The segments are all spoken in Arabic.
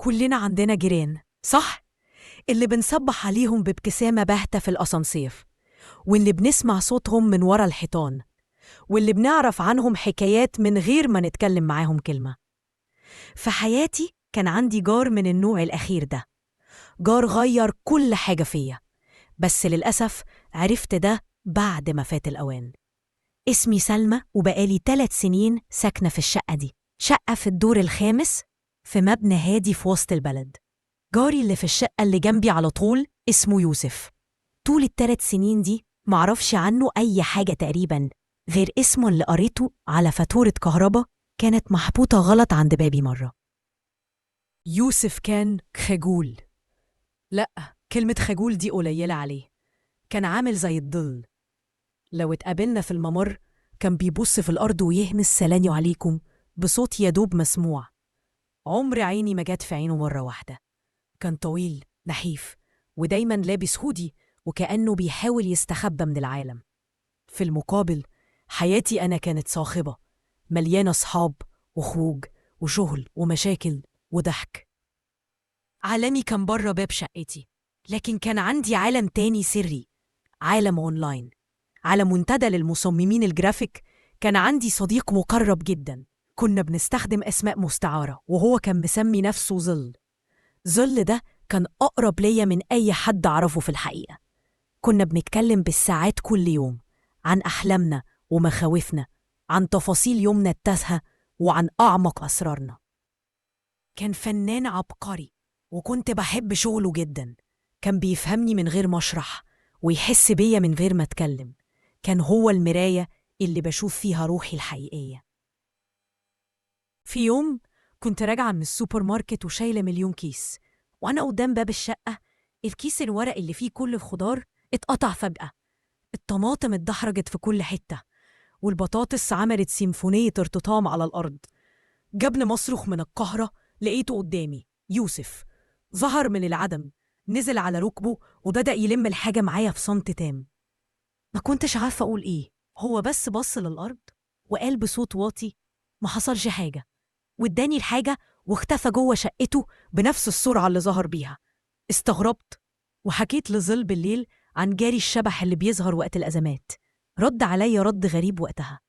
كلنا عندنا جيران، صح؟ اللي بنصبح عليهم بابتسامة باهتة في الأسانسير، واللي بنسمع صوتهم من ورا الحيطان، واللي بنعرف عنهم حكايات من غير ما نتكلم معاهم كلمة. في حياتي كان عندي جار من النوع الأخير ده، جار غير كل حاجة فيا، بس للأسف عرفت ده بعد ما فات الأوان. اسمي سلمى وبقالي 3 سنين ساكنة في الشقة دي، شقة في الدور الخامس في مبنى هادي في وسط البلد. جاري اللي في الشقة اللي جنبي على طول اسمه يوسف. طول ال3 سنين دي معرفش عنه أي حاجة تقريبا غير اسمه اللي قريته على فاتورة كهرباء كانت محطوطة غلط عند بابي مرة. يوسف كان خجول. لأ، كلمة خجول دي قليلة عليه. كان عامل زي الظل. لو اتقابلنا في الممر كان بيبص في الأرض ويهمس سلام عليكم بصوت يدوب مسموع. عمر عيني ما جت في عينه مرة واحدة. كان طويل نحيف ودايما لابس هودي وكأنه بيحاول يستخبى من العالم. في المقابل حياتي أنا كانت صاخبة، مليانة صحاب وخروج وشغل ومشاكل وضحك. عالمي كان بره باب شقتي، لكن كان عندي عالم تاني سري، عالم أونلاين، على منتدى للمصممين الجرافيك. كان عندي صديق مقرب جدا، كنا بنستخدم أسماء مستعارة وهو كان مسمي نفسه ظل. ظل ده كان أقرب ليا من أي حد أعرفه في الحقيقة. كنا بنتكلم بالساعات كل يوم عن أحلامنا ومخاوفنا، عن تفاصيل يومنا التافهة وعن أعمق أسرارنا. كان فنان عبقري وكنت بحب شغله جدا. كان بيفهمني من غير ما أشرح ويحس بيا من غير ما أتكلم. كان هو المراية اللي بشوف فيها روحي الحقيقية. في يوم كنت راجعة من السوبر ماركت وشايلة 1,000,000 كيس، وأنا قدام باب الشقة الكيس الورق اللي فيه كل الخضار اتقطع فجأة. الطماطم اتدحرجت في كل حتة، والبطاطس عملت سيمفونية ارتطام على الأرض. جبل مصرخ من القهرة لقيته قدامي يوسف. ظهر من العدم، نزل على ركبه وبدأ يلم الحاجة معايا في صمت تام. ما كنتش عارفة أقول إيه. هو بس بص للأرض وقال بصوت واطي ما حصلش حاجة، واداني الحاجة واختفى جوه شقته بنفس السرعة اللي ظهر بيها. استغربت وحكيت لظل بالليل عن جاري الشبح اللي بيظهر وقت الأزمات. رد عليا رد غريب وقتها،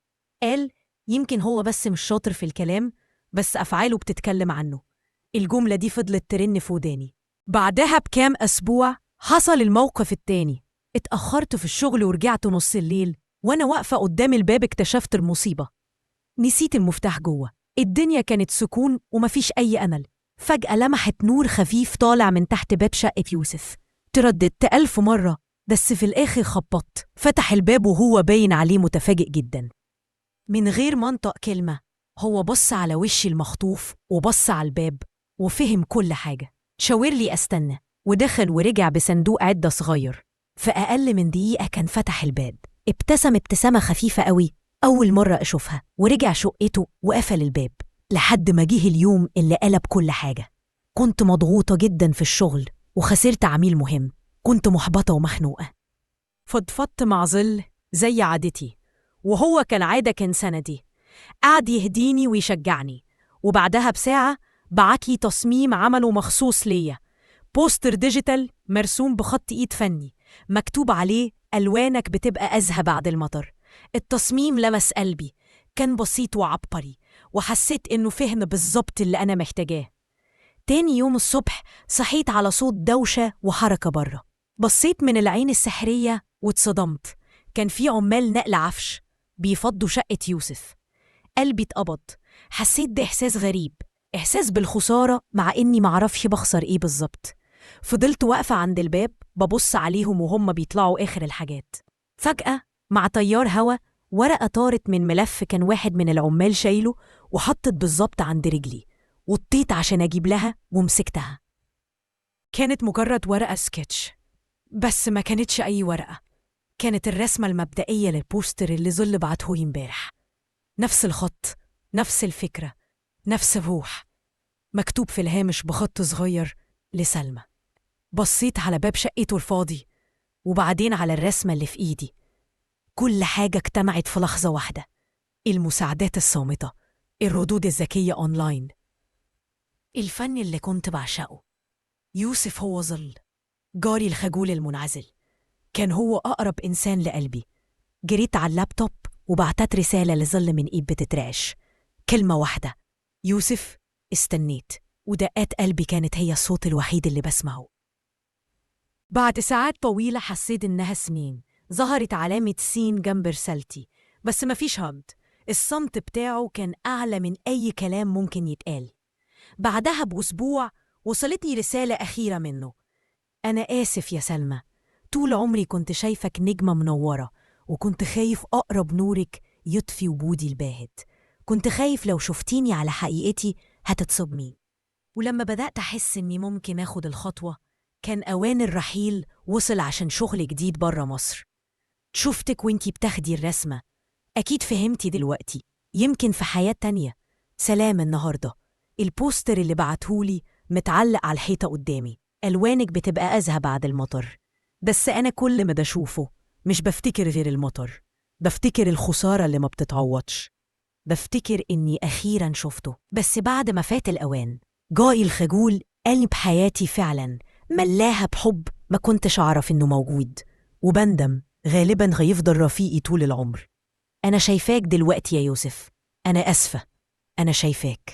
قال يمكن هو بس مش شاطر في الكلام، بس أفعاله بتتكلم عنه. الجملة دي فضلت ترن في وداني. بعدها بكام أسبوع حصل الموقف التاني. اتأخرت في الشغل ورجعت نص الليل، وأنا واقفة قدام الباب اكتشفت المصيبة. نسيت المفتاح جوه. الدنيا كانت سكون ومفيش أي أمل. فجأة لمحت نور خفيف طالع من تحت باب شقة يوسف. ترددت 1000 مرة، بس في الآخر خبطت. فتح الباب وهو باين عليه متفاجئ جدا. من غير ما انطق كلمة هو بص على وشي المخطوف وبص على الباب وفهم كل حاجة. شاور لي أستنى ودخل ورجع بصندوق عدة صغير. في أقل من دقيقة كان فتح الباب، ابتسم ابتسامة خفيفة قوي أول مرة أشوفها، ورجع شقته وقفل الباب. لحد ما جه اليوم اللي قلب كل حاجة. كنت مضغوطة جدا في الشغل وخسرت عميل مهم. كنت محبطة ومخنوقة. فضفضت مع ظل زي عادتي، وهو كان عادة كان سندي. قعد يهديني ويشجعني، وبعدها بساعة بعتلي تصميم عمله مخصوص ليا. بوستر ديجيتال مرسوم بخط إيد فني، مكتوب عليه ألوانك بتبقى أزهى بعد المطر. التصميم لمس قلبي، كان بسيط وعبقري، وحسيت إنه فهم بالظبط اللي أنا محتاجاه. تاني يوم الصبح صحيت على صوت دوشة وحركة بره. بصيت من العين السحرية واتصدمت. كان في عمال نقل عفش بيفضوا شقة يوسف. قلبي اتقبض. حسيت بإحساس غريب، إحساس بالخسارة مع إني معرفش بخسر إيه بالظبط. فضلت واقفة عند الباب ببص عليهم وهم بيطلعوا آخر الحاجات. فجأة مع تيار هوا ورقة طارت من ملف كان واحد من العمال شايله وحطت بالظبط عند رجلي. وطيت عشان أجيب لها ومسكتها. كانت مجرد ورقة سكتش، بس ما كانتش أي ورقة. كانت الرسمة المبدئية للبوستر اللي ظل بعته امبارح. نفس الخط، نفس الفكرة، نفس الروح. مكتوب في الهامش بخط صغير لسلمى. بصيت على باب شقته الفاضي وبعدين على الرسمة اللي في إيدي. كل حاجة اجتمعت في لحظة واحدة. المساعدات الصامتة، الردود الذكية أونلاين. الفن اللي كنت بعشقه. يوسف هو ظل جاري الخجول المنعزل، كان هو أقرب إنسان لقلبي. جريت على اللابتوب وبعتت رسالة لظل من إيد بتترعش، كلمة واحدة: يوسف. استنيت، ودقات قلبي كانت هي الصوت الوحيد اللي بسمعه. بعد ساعات طويلة حسيت إنها سنين. ظهرت علامة سين جنب رسالتي، بس مفيش هبد. الصمت بتاعه كان أعلى من أي كلام ممكن يتقال. بعدها بأسبوع وصلتني رسالة أخيرة منه: أنا آسف يا سلمى، طول عمري كنت شايفك نجمة منورة، وكنت خايف أقرب نورك يطفي وجودي الباهت. كنت خايف لو شفتيني على حقيقتي هتتصدمي. ولما بدأت أحس إني ممكن أخد الخطوة، كان أوان الرحيل وصل عشان شغل جديد برا مصر. شفتك وانتي بتاخدي الرسمة، أكيد فهمتي دلوقتي، يمكن في حياة تانية. سلام. النهاردة البوستر اللي بعتهولي متعلق على الحيطة قدامي. ألوانك بتبقى أزهى بعد المطر، بس أنا كل ما بشوفه مش بفتكر غير المطر، بفتكر الخسارة اللي ما بتتعوضش، بفتكر إني أخيراً شفته بس بعد ما فات الأوان. جائي الخجول قلب حياتي فعلاً، ملاها بحب ما كنتش أعرف إنه موجود، وبندم غالباً هيفضل رفيقي طول العمر. أنا شايفاك دلوقتي يا يوسف، أنا أسفة، أنا شايفاك.